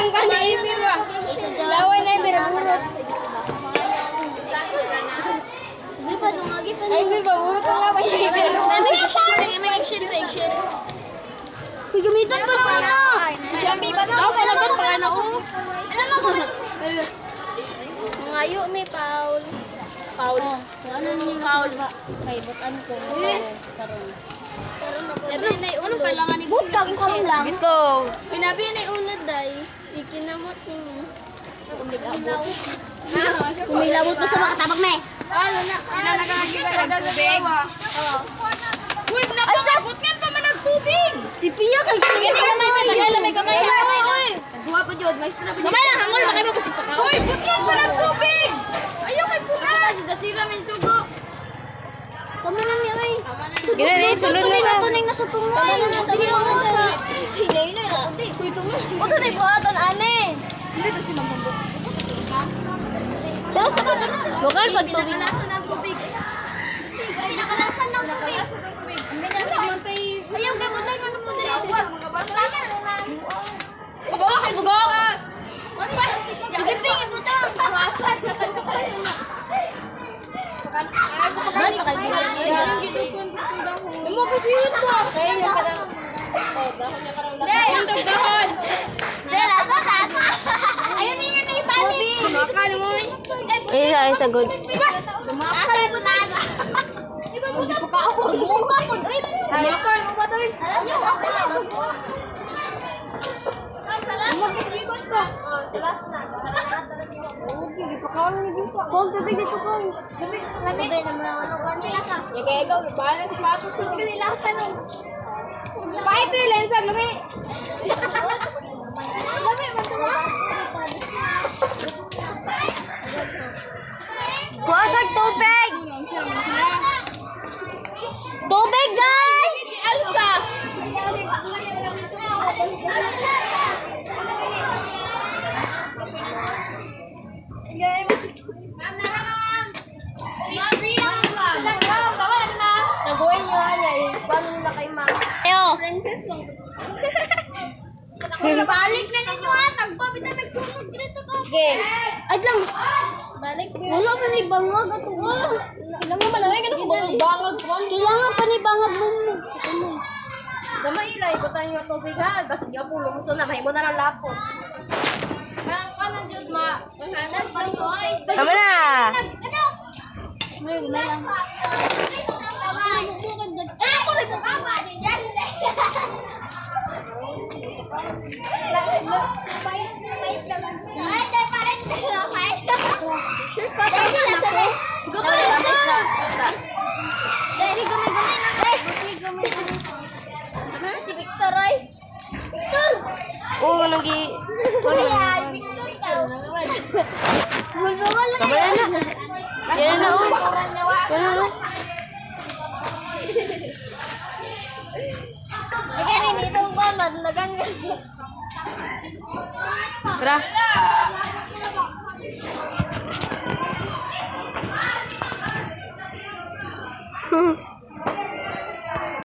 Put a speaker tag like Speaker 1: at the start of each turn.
Speaker 1: Ang kanaibir ba? Lawan na ibir burot. Ay, bir ba burot ang laban niya ibir.
Speaker 2: May action.
Speaker 1: Uy, gamitan pa naman na.
Speaker 2: Ako kailangan pa na ako. Ngayo may Paul. Ano ni Paul?
Speaker 1: Kay butan ko.
Speaker 2: Ano kailangan ni
Speaker 1: Butang ko lang.
Speaker 3: Ito.
Speaker 2: Pinabi na unod day. Ikinamot ni mo.
Speaker 1: Umilabot pa sa mga tabag me.
Speaker 2: Ano na? Ilalagay ka ng tubig. Uy, nakabot nga pa man ng tubig.
Speaker 1: Si Pia kay
Speaker 2: May kamay. Buha pa jud, may sira pa. Kamay lang hangol makay mo busig pa ka. Uy, butyan pa ng tubig. Ayaw kay puna. Dasira men sugo.
Speaker 1: Kami lang niya ay.
Speaker 3: Ginani, sunod na lang.
Speaker 1: Tuning na sa tungay. Hindi mo sa.
Speaker 2: Hindi na ito. Uy, tungo.
Speaker 1: Oto na buhatan ane.
Speaker 2: Hindi to si Mambo.
Speaker 1: Pero sa
Speaker 2: Bukan pag tubig.
Speaker 1: ng tubig. Pinakalasan ng tubig. Ayaw kay butay man mo dali.
Speaker 2: Bugok.
Speaker 1: Sige pingi butang. Kawasan na kanto.
Speaker 2: Man pakalbihan niya.
Speaker 1: Mo pa siwit ko.
Speaker 2: Kaya niya ka lang. Oh, dahon niya karang dahon. Dahon.
Speaker 1: Dela sa. Ayun niyo na ibalik.
Speaker 2: Makal mo.
Speaker 3: Ay, sagod.
Speaker 1: Asal po na. Iba mo na pa ako. Buka ko. Ay, makal mo ba to? Alam niyo ako. Salas na. Kung tubig dito ko. Lami naman ang ano kanila sa.
Speaker 2: Ikaw, bahala si Patos ko.
Speaker 1: Sige nila sa nung.
Speaker 2: Kahit ilan sa lumi.
Speaker 1: Lami man to. Kuwasag tubig! Tubig, guys!
Speaker 2: Elsa. Naguhin nyo niya eh. Paano nila kay Ma?
Speaker 1: Ayo!
Speaker 2: Princess lang.
Speaker 1: Balik na ninyo ha! Tagpapit na nagsunod dito ko!
Speaker 2: Okay.
Speaker 1: Ay lang!
Speaker 2: Balik.
Speaker 1: Wala pa ni bangag ato ha!
Speaker 2: Ilang naman lang. Ganun ba? Bangag ko.
Speaker 1: Kailangan pa ni bangag mo mo!
Speaker 2: Gamay ilay. Butang nyo tubig ha. Basta nyo pulong mo na. Mahimo na ng lapot. Kang kanan dyan ma. Kanan pa nyo ay.
Speaker 3: Tama na.
Speaker 1: Ano? Ngayon na lang. Ako rin ang kapa! Diyan! Si Victor, ay! Victor!
Speaker 3: Oo, nagi.
Speaker 1: Ayan, Victor ka! Gulungan lang
Speaker 3: Tama na na. Yan na, oh. Yan na, oh.
Speaker 1: Again, hindi itong ball, madlagan.
Speaker 3: Tara.